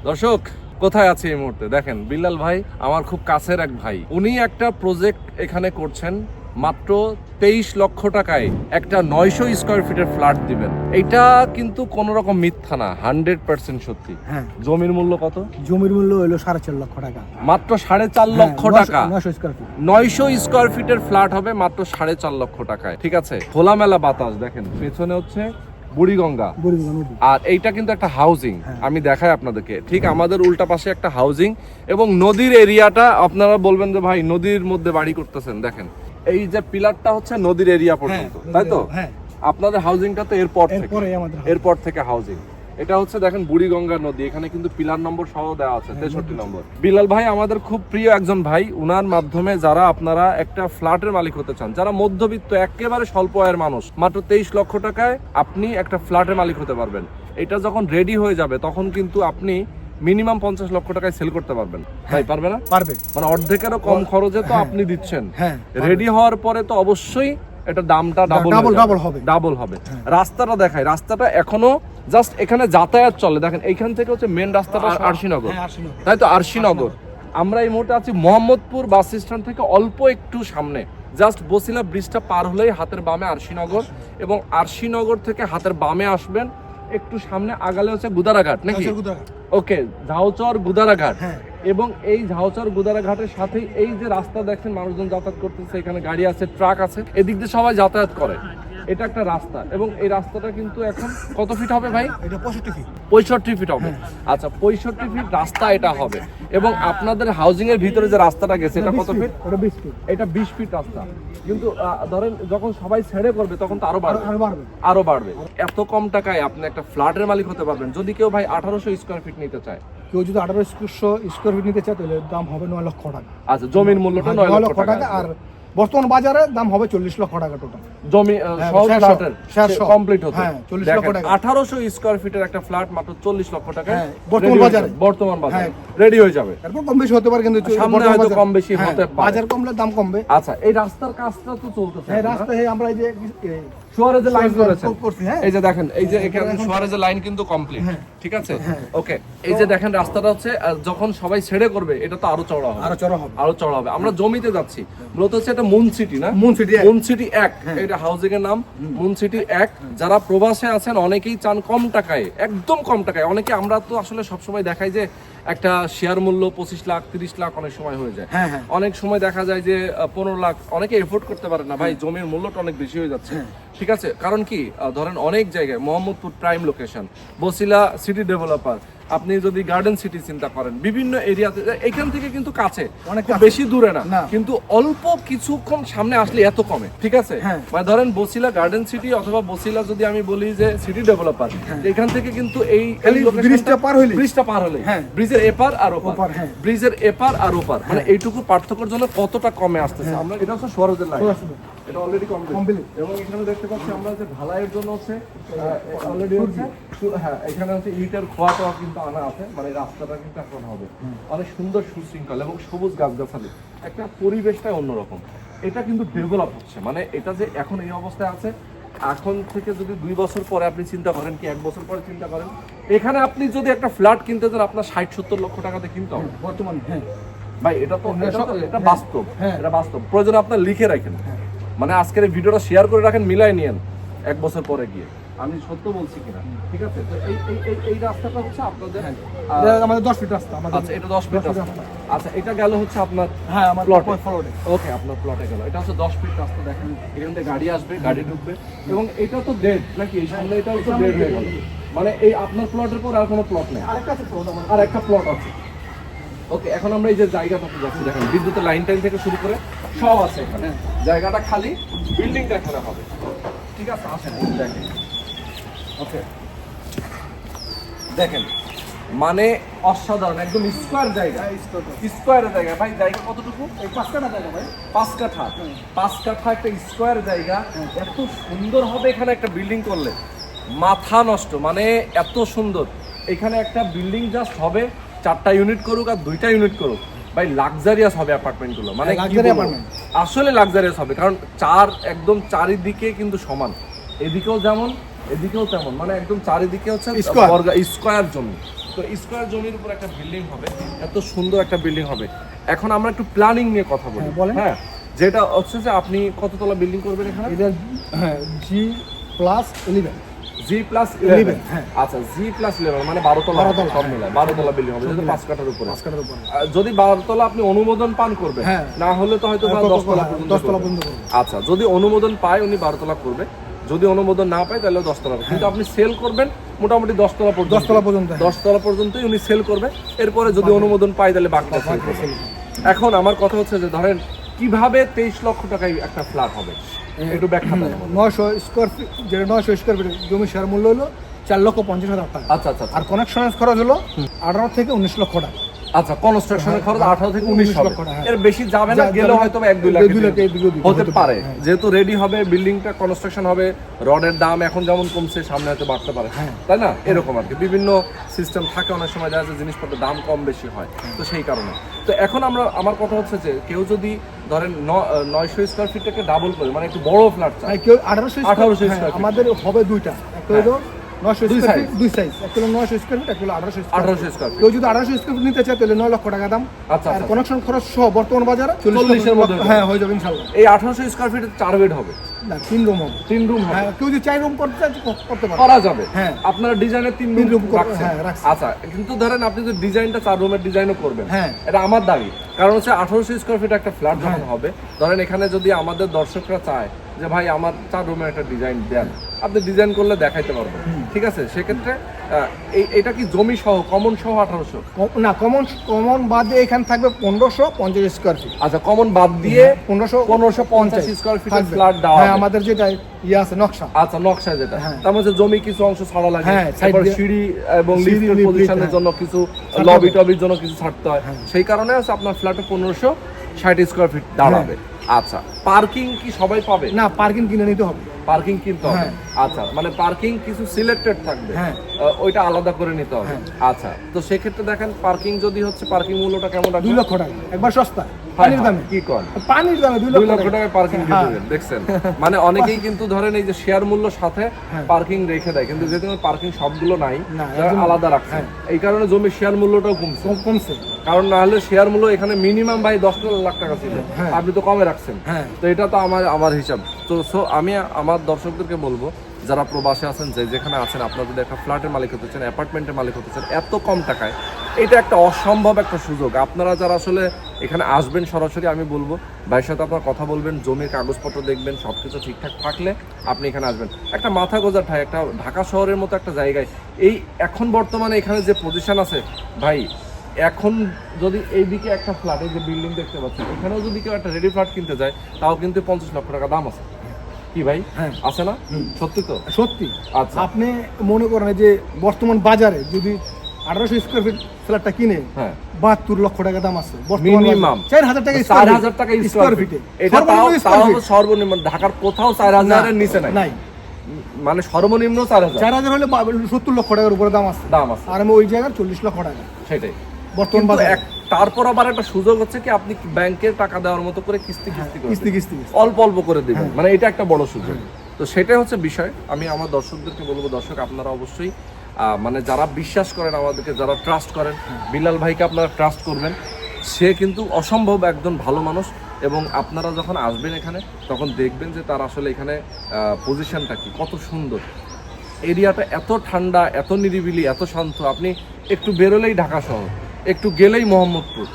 দর্শক কোথায় আছে এই মুহূর্তে দেখেন, বিল্লাল ভাই আমার খুব কাছের এক ভাই, উনি একটা প্রজেক্ট এখানে করছেন মাত্র 23 লক্ষ টাকায় একটা 900 স্কয়ার ফিটের ফ্ল্যাট দিবেন। এটা কিন্তু কোন রকম মিথ্যা না, 100% সত্যি। হ্যাঁ। জমির মূল্য কত? জমির মূল্য হলো 4.5 লক্ষ টাকা। মাত্র 4.5 লক্ষ টাকা। 900 স্কয়ার ফিট। 900 স্কয়ার ফিটের ফ্ল্যাট হবে মাত্র 4.5 লক্ষ টাকায়। ঠিক আছে, খোলামেলা বাতাস, দেখেন পেছনে হচ্ছে বুড়িগঙ্গা নদী। আর এইটা কিন্তু একটা হাউজিং। আমি দেখাই আপনাদেরকে, ঠিক আমাদের উল্টা পাশে একটা হাউজিং এবং নদীর এরিয়াটা আপনারা বলবেন যে ভাই নদীর মধ্যে বাড়ি করতেছেন। দেখেন এই যে পিলারটা হচ্ছে নদীর এরিয়া পর্যন্ত, তাই তো? হ্যাঁ। আপনাদের হাউজিংটা তো এরপর থেকে হাউজিং। এটা হচ্ছে দেখেন বুড়িগঙ্গা নদী, এখানে কিন্তু পিলার নম্বর সহ দেওয়া আছে 63 নম্বর। বিলাল ভাই আমাদের খুব প্রিয় একজন ভাই, উনার মাধ্যমে যারা আপনারা একটা ফ্ল্যাটের মালিক হতে চান, যারা মধ্যবিত্ত একেবারে স্বল্প আয়ের মানুষ, মাত্র 23 লক্ষ টাকায় আপনি একটা ফ্ল্যাটের মালিক হতে পারবেন। এটা যখন রেডি হয়ে যাবে তখন কিন্তু আপনি মিনিমাম 50 লক্ষ টাকায় সেল করতে পারবেন। ভাই পারবে না? পারবে। মানে অর্ধেকেরও কম খরচে তো আপনি দিচ্ছেন। হ্যাঁ। রেডি হওয়ার পরে তো অবশ্যই এটা দামটা ডাবল হবে। রাস্তাটা দেখাই, রাস্তাটা এখনো জাস্ট এখানে যাতায়াত চলে। দেখেন এইখান থেকে হচ্ছে মেন রাস্তাটা আরশিনগর, তাই তো? আরশিনগর। আমরা এই মুহূর্তে আছি মোহাম্মদপুর বাস স্ট্যান্ড থেকে অল্প একটু সামনে, জাস্ট বসিলা ব্রিজটা পার হলেই হাতের বামে আরশিনগর, এবং আরশিনগর থেকে হাতের বামে আসবেন একটু সামনে আগালে হচ্ছে গুদারাঘাট, নাকি? ওকে, ঝাউচর গুদারাঘাট। এবং এই ঝাউচর গুদারাঘাটের সাথেই এই যে রাস্তা দেখছেন, মানুষজন যাতায়াত করতেছে, এখানে গাড়ি আছে, ট্রাক আছে, এদিক দিয়ে সবাই যাতায়াত করে। এটা একটা রাস্তা এবং এই রাস্তাটা কিন্তু এখন কত ফিট হবে ভাই? এটা 65 ফিট। 65 ফিট হবে। আচ্ছা, 65 ফিট রাস্তা এটা হবে। এবং আপনাদের হাউজিং এর ভিতরে যে রাস্তাটা গেছে এটা কত ফিট? এটা 20 ফিট। এটা 20 ফিট রাস্তা। কিন্তু ধরেন যখন সবাই ছেড়ে করবে তখন তো আরো বাড়বে। এত কম টাকায় আপনি একটা ফ্ল্যাটের মালিক হতে পারবেন। যদি কেউ ভাই 1800 স্কয়ার ফিট নিতে চায়, কেউ যদি 1800 স্কয়ার ফিট নিতে চায় তাহলে দাম হবে 9 লক্ষ টাকা। আচ্ছা, জমির মূল্যটা 9 লক্ষ টাকা। আর বর্তমান বাজারে দাম হবে 40 লক্ষ টাকা টোটাল। জমি ফ্ল্যাটের কমপ্লিট হতে। হ্যাঁ, 40 লক্ষ টাকা। 1800 স্কয়ার ফিটের একটা ফ্ল্যাট মাত্র 40 লক্ষ টাকা বর্তমান বাজারে রেডি হয়ে যাবে। এরপর কম বেশি হতে পারে, কিন্তু সামনে হয়তো কম বেশি হতে পারে। বাজার কমলে দাম কমবে। আচ্ছা, এই রাস্তার কাজটা তো চলতেছে। হ্যাঁ, রাস্তা আমরা এই যে সুয়ারেজের লাইন করেছেন, হ্যাঁ। এই যে দেখেন, এই যে এখানে সুয়ারেজের লাইন কিন্তু কমপ্লিট। ঠিক আছে, ওকে। এই যে দেখেন রাস্তাটা হচ্ছে যখন সবাই ছেড়ে করবে এটা তো আরো চওড়া হবে। আমরা জমিতে যাচ্ছি, মূলত হচ্ছে এটা মুন সিটি, না? মুন সিটি 1, এটা হাউজিং এর নাম মুন সিটি 1। যারা প্রবাসে আছেন অনেকেই চান কম টাকায়, একদম কম টাকায়। অনেকে আমরা তো আসলে সবসময় দেখাই যে একটা শেয়ার মূল্য 25 লাখ 30 লাখ অনেক সময় হয়ে যায়। অনেক সময় দেখা যায় যে 15 লাখ, অনেকে এফোর্ড করতে পারে না। ভাই জমির মূল্যটা অনেক বেশি হয়ে যাচ্ছে। ঠিক আছে, কারণ কি ধরেন অনেক জায়গায় Mohammadpur prime location, Basila city developer, আপনি যদি গার্ডেন সিটি চিন্তা করেন, বিভিন্ন এরিয়াতে, এখান থেকে কিন্তু কাছে, অনেক বেশি দূরে না, কিন্তু অল্প কিছুক্ষণ সামনে আসলে এত কমে। ঠিক আছে, মানে ধরেন বসিলা গার্ডেন সিটি অথবা বসিলা যদি আমি বলি যে সিটি ডেভেলপার, এখান থেকে কিন্তু এই ব্রিজটা পার হলে ব্রিজের এপার আর ওপার, মানে এইটুকু পার্থক্যের জন্য কতটা কমে আসতেছে। আমরা এটা হচ্ছে সুয়ারেজের লাইন, এটা অলরেডি কমপ্লিট। এবং এখানে দেখতে পাচ্ছি আমরা যে ঢালাইয়ের জন্য হচ্ছে অলরেডি হচ্ছে, হ্যাঁ, এখানে হচ্ছে ইটের খোয়াটাও কিন্তু আনা আছে। মানে রাস্তাটা কিন্তু এখন হবে অনেক সুন্দর, সুশৃঙ্খল এবং সবুজ গাছগাছালি, একটা পরিবেশটাই অন্যরকম। এটা কিন্তু ডেভেলপ হচ্ছে, মানে এটা যে এখন এই অবস্থায় আছে, এখন থেকে যদি 2 বছর পরে আপনি চিন্তা করেন, কি 1 বছর পরে চিন্তা করেন, এখানে আপনি যদি একটা ফ্ল্যাট কিনতে চান আপনার 60-70 লক্ষ টাকাতে কিনতে হবে বর্তমানে। ভাই এটা তো এটা বাস্তব, এটা বাস্তব। প্রয়োজন আপনার লিখে রাখেন, মানে আজকের এই ভিডিওটা শেয়ার করে রাখেন, মিলাই নিয়েন 1 বছর পরে গিয়ে আমি সত্য বলছি কিনা। ঠিক আছে, তো এই রাস্তাটা হচ্ছে আপনাদের আমাদের 10 ফিট রাস্তা। আচ্ছা, এটা 10 ফিট রাস্তা। আচ্ছা, এটা গেল হচ্ছে আপনার আমার প্লটে। ওকে, আপনার প্লটে গেল। এটা হচ্ছে 10 ফিট রাস্তা। দেখেন এখান থেকে গাড়ি আসবে, গাড়ি ঢুকবে, এবং এটা তো ডেড নাকি? এই সামনে এটা হচ্ছে ডেড হয়ে গেল, মানে এই আপনার প্লটের পর আর কোনো প্লট নেই, আর একটা প্লট আছে। ওকে, এখন আমরা এই যে জায়গাটাতে যাচ্ছি, দেখেন বিদ্যুতের লাইন টাইন থেকে শুরু করে সব আছে এখানে। জায়গাটা খালি, বিল্ডিংটা এখানে হবে। ঠিক আছে, আসেন দেখেন। ওকে, দেখেন মানে অসাধারণ, একদম স্কোয়ার জায়গা, স্কোয়ারের জায়গা। ভাই জায়গা কতটুকু? এই 5 কাঠা জায়গা ভাই, 5 কাঠা একটা স্কোয়ার জায়গা। এত সুন্দর হবে এখানে একটা বিল্ডিং করলে, মাথা নষ্ট, মানে এত সুন্দর। এখানে একটা বিল্ডিং জাস্ট হবে, 4টা ইউনিট করুক আর 2টা ইউনিট করুক, ভাই লাক্সারিয়াস হবে অ্যাপার্টমেন্ট গুলো। মানে আসলে লাক্সারিয়াস হবে, কারণ একদম চারিদিকে কিন্তু সমান, এদিকেও যেমন এদিকেও তেমন, মানে একদম চারিদিকে হচ্ছে স্কয়ার জমি। তো স্কোয়ার জমির উপর একটা বিল্ডিং হবে, এত সুন্দর একটা বিল্ডিং হবে। এখন আমরা একটু প্ল্যানিং নিয়ে কথা বলি। হ্যাঁ, বলেন। হ্যাঁ, যেটা হচ্ছে যে আপনি কততলা বিল্ডিং করবেন এখানে? এটা G+11 G+11, হ্যাঁ। আচ্ছা G+11 মানে 12 তলা 12 তলা, সব মিলায় 12 তলা বিল্ডিং হবে, যেটা 5 কাঠার উপরে। যদি 12 তলা আপনি অনুমোদন পান করবে, হ্যাঁ। না হলে তো হয়তো 10 তলা 10 তলা পর্যন্ত করবে। আচ্ছা, যদি অনুমোদন পায় উনি 12 তলা করবে, যদি অনুমোদন না পায় তাহলে 10 তলা। কিন্তু আপনি সেল করবেন মোটামুটি 10 তলা পর্যন্ত, 10 তলা পর্যন্ত, 10 তলা পর্যন্তই উনি সেল করবে। এরপরে যদি অনুমোদন পায় তাহলে বাকিটা সেল করবে। এখন আমার কথা হচ্ছে যে ধরেন কিভাবে 23 লক্ষ টাকায় একটা ফ্ল্যাট হবে, একটু ব্যাখ্যা দেন আমাদের। 900 স্কোয়ার ফিট, যেটা 900 স্কোয়ার ফিট জমি শেয়ার মূল্য হলো 4,50,000 টাকা। আচ্ছা আচ্ছা আর কনেকশনের খরচ হলো 18 থেকে 19 লক্ষ টাকা। আচ্ছা, কনস্ট্রাকশনের খরচ 18 থেকে 19 হবে, লক্ষ টাকা, এর বেশি যাবে না, গেলে হয়তো 1-2 লাখ হতে পারে। হ্যাঁ। যেহেতু রেডি হবে, বিল্ডিংটা কনস্ট্রাকশন হবে, রডের দাম এখন যেমন কমছে সামনে হয়তো বাড়তে পারে, তাই না? এরকম আর কি বিভিন্ন সিস্টেম থাকে, অনেক সময় দেখা যায় জিনিসপত্রের দাম কম বেশি হয়, তো সেই কারণে। তো এখন আমার কথা হচ্ছে যে কেউ যদি ধরেন 900 স্কোয়ার ফিটটাকে ডাবল করে, মানে একটু বড় ফ্ল্যাট চায়, কেউ 1800 1800 স্কয়ার স্কয়ার ফিট। আমাদের হবে দুইটা, একটা হলো 900 দুই স্কয়ার size। ফিট, দুই সাইজ, একটা হলো 900 স্কয়ার ফিট, একটা হলো 1800 স্কয়ার 1800 ফিট। Square feet. কেউ যদি 1800 স্কয়ার ফিট নিতে চায় তাহলে 9 লক্ষ টাকা দাম। আচ্ছা, আর আচ্ছা। কানেকশন খরচ সহ বর্তমান বাজারে 40 এর মধ্যে হ্যাঁ হয়ে যাবে ইনশাআল্লাহ। এই 1800 স্কয়ার ফিটে 4 বেড হবে, না 3 রুম হবে। 3 রুম হবে, হ্যাঁ, কেউ যদি 4 রুম করতে চায় করতে পারে। করা যাবে। হ্যাঁ। আপনারা ডিজাইনের 3 তিন রুম room রাখছেন। হ্যাঁ, রাখছি। আচ্ছা, কিন্তু ধরেন আপনি যদি ডিজাইনটা 4 রুমের ডিজাইনও করবেন, হ্যাঁ। এটা আমার দাবি। কারণ হচ্ছে 1800 স্কয়ার ফিট একটা ফ্ল্যাট যখন হবে, ধরেন এখানে যদি আমাদের দর্শকরা চায় যে ভাই আমার 4 রুমের একটা ডিজাইন দেন, আপনি ডিজাইন করলে দেখাইতে পারবেন, ঠিক আছে? সেক্ষেত্রে এটা কি জমি সহ কমন সহ 1800? না, কমন বাদ দিয়ে এখানে থাকবে 1550 স্কয়ার ফিট। আচ্ছা, কমন বাদ দিয়ে 1550 স্কয়ার ফিটের ফ্ল্যাট দেওয়া হ্যাঁ, হবে। আমাদের যেটা আছে নকশা। আচ্ছা, নকশা যেটা, হ্যাঁ। তার মধ্যে জমি কিছু অংশ ছাড়া লাগে, হ্যাঁ, side তারপর দিয়ে- সিঁড়ি এবং সিঁড়ি, লিফটের lift, পজিশনের হ্যাঁ। জন্য কিছু, ছাড়তে লবি হবে। টবির জন্য কিছু ছাড়তে হয়। সেই কারণে আছে আপনার ফ্ল্যাটে 1560 স্কয়ার ফিট দাঁড়াবে। আচ্ছা, পার্কিং কি সবাই পাবে? না, পার্কিং কিনে নিতে হবে। পার্কিং কিনতে হবে। হ্যাঁ। আচ্ছা, মানে পার্কিং কিছু সিলেক্টেড থাকবে, হ্যাঁ। ওইটা আলাদা করে নিতে হবে। হ্যাঁ। আচ্ছা, তো সেক্ষেত্রে দেখেন পার্কিং যদি হচ্ছে, পার্কিং মূল্যটা কেমন 2 রাখবেন? লক্ষ টাকা, একবার সস্তা, হ্যাঁ, পানির হ্যাঁ, দামে। কি কর পানির দামে 2 2 লক্ষ লক্ষ টাকায় পার্কিং দিয়ে হ্যাঁ। দেবেন, দেখছেন? মানে অনেকেই কিন্তু ধরেন এই যে শেয়ার মূল্য সাথে হ্যাঁ। পার্কিং রেখে দেয়, কিন্তু যেহেতু পার্কিং সবগুলো নাই, না, তারা একদম- আলাদা রাখছে। হ্যাঁ। এই কারণে জমির শেয়ার মূল্যটাও কমছে। কমছে। কারণ না হলে শেয়ার মূল্য এখানে মিনিমাম ভাই 10 লাখ টাকা ছিল, হ্যাঁ। আপনি তো কমে রাখছেন। হ্যাঁ। তো এটা তো আমার হিসাব। তো আমি আমার দর্শকদেরকে বলবো, যারা প্রবাসে আছেন, যেখানে আছেন, আপনারা যদি একটা ফ্ল্যাটের মালিক হতে চান, অ্যাপার্টমেন্টের মালিক হতে চান এত কম টাকায়, এটা একটা অসম্ভব একটা সুযোগ। আপনারা যারা আসলে এখানে আসবেন সরাসরি, আমি বলবো ভাইয়ের সাথে আপনারা কথা বলবেন, জমির কাগজপত্র দেখবেন, সব কিছু ঠিকঠাক থাকলে আপনি এখানে আসবেন। একটা মাথা গোজার ঠাই, একটা ঢাকা শহরের মতো একটা জায়গায়, এই এখন বর্তমানে এখানে যে পজিশন আছে ভাই, এখন যদি এইদিকে একটা ফ্ল্যাট, এই যে বিল্ডিং দেখতে পাচ্ছেন, এখানেও যদি কেউ একটা রেডি ফ্ল্যাট কিনতে যায়, তাও কিন্তু 50 লক্ষ টাকা দাম আছে। কি ভাই? হ্যাঁ। আছে না? সত্যি তো? সত্যি। আচ্ছা। আপনি মনে করেন যে বর্তমান বাজারে যদি 1800 স্কয়ার ফিট ফ্ল্যাটটা কিনে হ্যাঁ। 72 লক্ষ টাকা দাম আছে মিনিমাম 4000 টাকা 4000 টাকা স্কয়ার ফিটে। এটা তাও সর্বনিম্ন, ঢাকার কোথাও 4000 এর নিচে নাই, নাই। মানে সর্বনিম্ন 4000 4000 হলে 70 লক্ষ টাকার উপরে দাম আছে। আর আমি ওই জায়গায় 40 লক্ষ টাকা সেটাই বর্তমান কিন্তু বাজারে। তারপর আবার একটা সুযোগ হচ্ছে কি, আপনি ব্যাংকের টাকা দেওয়ার মতো করে কিস্তি কিস্তি অল্প অল্প করে দিবেন, মানে এটা একটা বড় সুযোগ। তো সেটাই হচ্ছে বিষয়। আমি আমার দর্শকদেরকে বলবো, দর্শক আপনারা অবশ্যই মানে যারা বিশ্বাস করেন আমাদেরকে, যারা ট্রাস্ট করেন, বিলাল ভাইকে আপনারা ট্রাস্ট করবেন। সে কিন্তু অসম্ভব একজন ভালো মানুষ, এবং আপনারা যখন আসবেন এখানে তখন দেখবেন যে তার আসলে এখানে পজিশনটা কি, কত সুন্দর এরিয়াটা, এত ঠান্ডা, এত নিরিবিলি, এত শান্ত। আপনি একটু বেরোলেই ঢাকা শহর, একটু গেলেই মোহাম্মদপুর,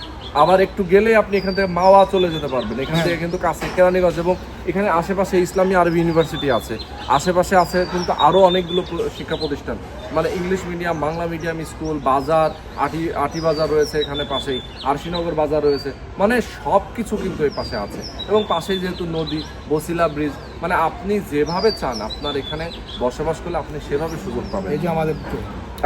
আবার একটু গেলেই আপনি এখান থেকে মাওয়া চলে যেতে পারবেন। এখান থেকে কিন্তু কাছে কেরানীগঞ্জ, এবং এখানে আশেপাশে ইসলামী আরবি ইউনিভার্সিটি আছে, আশেপাশে আছে কিন্তু আরও অনেকগুলো শিক্ষা প্রতিষ্ঠান, মানে English medium, Bangla medium school, বাজার, আটি বাজার রয়েছে এখানে পাশেই, আরশিনগর বাজার রয়েছে, মানে সব কিছু কিন্তু এই পাশে আছে। এবং পাশেই যেহেতু নদী, বসিলা ব্রিজ, মানে আপনি যেভাবে চান আপনার এখানে বসবাস করলে আপনি সেভাবে সুযোগ পাবেন। এই যে আমাদের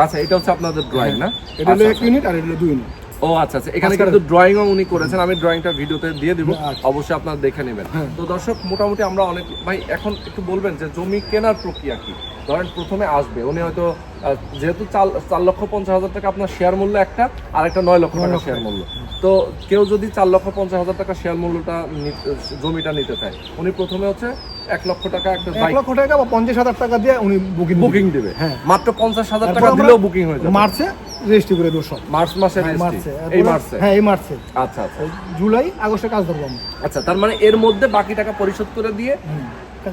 আচ্ছা, এটা হচ্ছে আপনাদের ড্রয়িং না? এটা হলো 1 ইউনিট আর এটা হলো 2 ইউনিট। ও আচ্ছা আচ্ছা, এখানে কিন্তু ড্রয়িংও উনি করেছেন, আমি ড্রয়িংটা ভিডিওতে দিয়ে দিব, আচ্ছা। অবশ্যই আপনারা দেখে নেবেন। তো দর্শক, মোটামুটি আমরা অনেক ভাই, এখন একটু বলবেন যে জমি কেনার প্রক্রিয়া কি? ধরেন প্রথমে আসবে, উনি হয়তো যেহেতু 4,50,000 টাকা আপনার শেয়ার মূল্য একটা, আর একটা 9 লক্ষ টাকা শেয়ার মূল্য। তো কেউ যদি 4,50,000 টাকা শেয়ার মূল্যটা জমিটা নিতে চায়, উনি প্রথমে হচ্ছে 1 লক্ষ টাকা একটা 1 লক্ষ টাকা বা 50,000 টাকা দিয়ে উনি বুকিং দিবে। হ্যাঁ, মাত্র 50,000 টাকা তারপর আমরা দিলেও বুকিং হয়ে যাবে। মার্চে রেজিস্ট্রি করে দেবো সব। মার্চ মাসে মার্চে এই মার্চে? হ্যাঁ, এই মার্চে। আচ্ছা আচ্ছা, জুলাই আগস্টে কাজ ধরবো আমরা। আচ্ছা, তার মানে এর মধ্যে বাকি টাকা পরিশোধ করে দিয়ে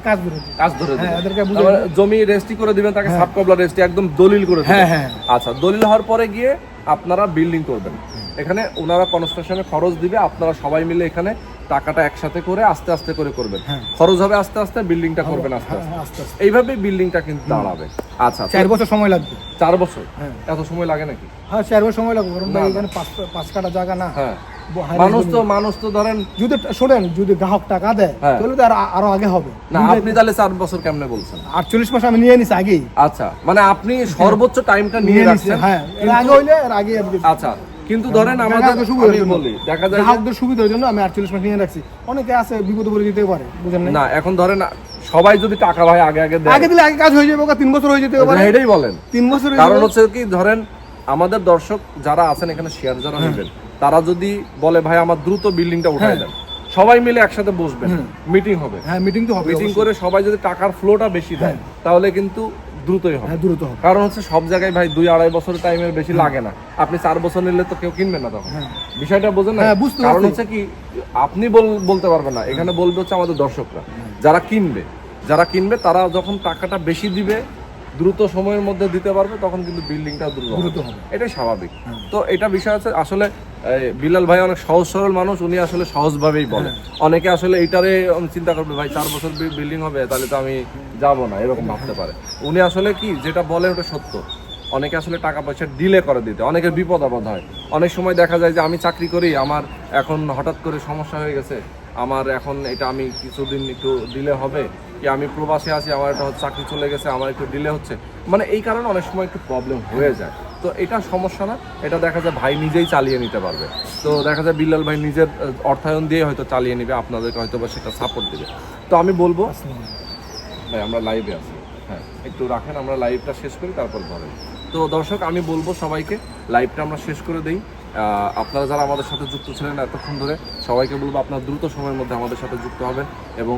কাজ ধরে দিই। কাজ ধরে হ্যাঁ, দিবেন। এদেরকে বুঝিয়ে তারপরে জমি রেজিস্ট্রি করে দিবেন তাকে, সাব কবলা রেজিস্ট্রি একদম দলিল করে দিবেন। হ্যাঁ, হ্যাঁ। আচ্ছা, দলিল হওয়ার পরে গিয়ে আপনারা বিল্ডিং করবেন। এখানে ওনারা কনস্ট্রাকশনে খরচ দিবে, আপনারা সবাই মিলে এখানে টাকাটা একসাথে করে আস্তে আস্তে করে করবেন। খরচ হবে আস্তে আস্তে, বিল্ডিংটা করবেন আস্তে আস্তে। হ্যাঁ, আস্তে আস্তে। এইভাবে বিল্ডিংটা কিন্তু দাঁড়াবে। আচ্ছা, 4 বছর সময় লাগবে। 4 বছর? হ্যাঁ। এত সময় লাগে নাকি? হ্যাঁ, 4 বছর সময় লাগবে, কারণ না, ভাই না। এখানে 5 কাটা জায়গা না। হ্যাঁ, হাই মানুষ তো ধরেন, যদি শোনেন, যদি গ্রাহক টাকা দেয় হ্যাঁ। তাহলে তো আরো আগে হবে না আপনি তাহলে 4 বছর কেমনে বলছেন? 48 মাস আমি নিয়ে নিছি আগেই। আচ্ছা, মানে আপনি সর্বোচ্চ টাইমটা নিয়ে নিয়ে নিছি, রাখছেন। হ্যাঁ, এর আগে হইলে এর আগে আর কি। আচ্ছা, কিন্তু ধরেন আমাদের গ্রাহকের সুবিধার আমি জন্য। বলি, দেখা যায় যে- গ্রাহকদের সুবিধার জন্য আমি 48 মাস নিয়ে রাখছি। অনেকে আছে বিপদে পড়ে দিতে পারে, বুঝেন না? না এখন ধরেন সবাই যদি টাকা ভাই আগে আগে দেয়, আগে দিলে আগে কাজ হয়ে যাবে, 3 বছর হয়ে যেতে পারে। এটাই বলেন। 3 বছর হয়ে কারণ যাবে। হচ্ছে কি, ধরেন আমাদের দর্শক যারা আছেন এখানে শেয়ার যারা নেবেন, তারা যদি বলে ভাই আমার দ্রুত বিল্ডিংটা উঠায় দেন, সবাই মিলে একসাথে বসবেন, মিটিং হবে। হ্যাঁ, মিটিং তো হবে। মিটিং করে সবাই যদি টাকার ফ্লোটা বেশি দেয়, তাহলে কিন্তু দ্রুতই হবে। হ্যাঁ, দ্রুত হবে। কারণ হচ্ছে সব জায়গায় ভাই 2-2.5 বছরের টাইমের বেশি লাগে না। আপনি 4 বছর নিলে তো কেউ কিনবে না তখন। বিষয়টা বোঝেন না? হ্যাঁ, বুঝতে কারণ পারছি। হচ্ছে কি, আপনি বলতে পারবেন না, এখানে বলবে হচ্ছে আমাদের দর্শকরা, যারা কিনবে তারা যখন টাকাটা বেশি দিবে, দ্রুত সময়ের মধ্যে দিতে পারবে, তখন কিন্তু বিল্ডিংটা দ্রুত দ্রুত হবে। হবে। এটাই স্বাভাবিক। তো এটা বিষয় আছে আসলে। বিলাল ভাই অনেক সহজ সরল মানুষ, উনি আসলে সহজভাবেই বলে। অনেকে আসলে এইটারে চিন্তা করবে ভাই 4 বছর বিল্ডিং হবে, তাহলে তো আমি যাব না, এরকম ভাবতে পারে। উনি আসলে কি যেটা বলে ওটা সত্য। অনেকে আসলে টাকা পয়সা ডিলে করে দিতে, অনেকের বিপদ আপদ হয়। অনেক সময় দেখা যায় যে আমি চাকরি করি, আমার এখন হঠাৎ করে সমস্যা হয়ে গেছে, আমার এখন এটা আমি কিছুদিন একটু ডিলে হবে, কি আমি প্রবাসে আছি, আমার একটা চাকরি চলে গেছে, আমার একটু ডিলে হচ্ছে, মানে এই কারণে অনেক সময় একটু প্রবলেম হয়ে যায়। তো এটা সমস্যা না, এটা দেখা যায় ভাই নিজেই চালিয়ে নিতে পারবে। তো দেখা যায় বিল্লাল ভাই নিজের অর্থায়ন দিয়ে হয়তো চালিয়ে নিবে, আপনাদেরকে হয়তো বা সেটা সাপোর্ট দিবে। তো আমি বলবো ভাই আমরা লাইভে আছি, হ্যাঁ একটু রাখেন, আমরা লাইভটা শেষ করি তারপর ধরেন। তো দর্শক আমি বলবো সবাইকে লাইভটা আমরা শেষ করে দেই। আপনারা যারা আমাদের সাথে যুক্ত ছিলেন এতক্ষণ ধরে, সবাইকে বলবো আপনারা দ্রুত সময়ের মধ্যে আমাদের সাথে যুক্ত হবেন এবং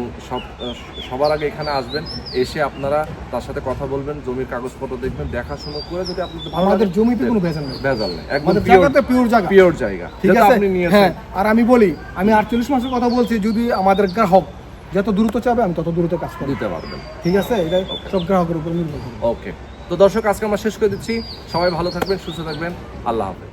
সবার আগে এখানে আসবেন, এসে আপনারা তার সাথে কথা বলবেন, জমির কাগজপত্র দেখবেন, দেখাশোনা করে যদি আপনি আমাদের জমিতে কোনো ভেজাল নেই, ভেজাল নেই, একদম আমাদের জায়গাতে পিওর জায়গা, ঠিক যেটা আছে? আপনি নিয়েছেন। হ্যাঁ, আর আমি বলি, আমি 48 মাসের কথা বলছি, যদি আমাদের গ্রাহক যত দ্রুত চাবে আমি তত দ্রুত কাজ করব, দিতে পারবেন। ঠিক আছে? এটা সব গ্রাহকের উপর নির্ভর করে। ওকে, তো দর্শক আজকে আমরা শেষ করে দিচ্ছি। সবাই ভালো থাকবেন, সুস্থ থাকবেন, আল্লাহ হাফেজ।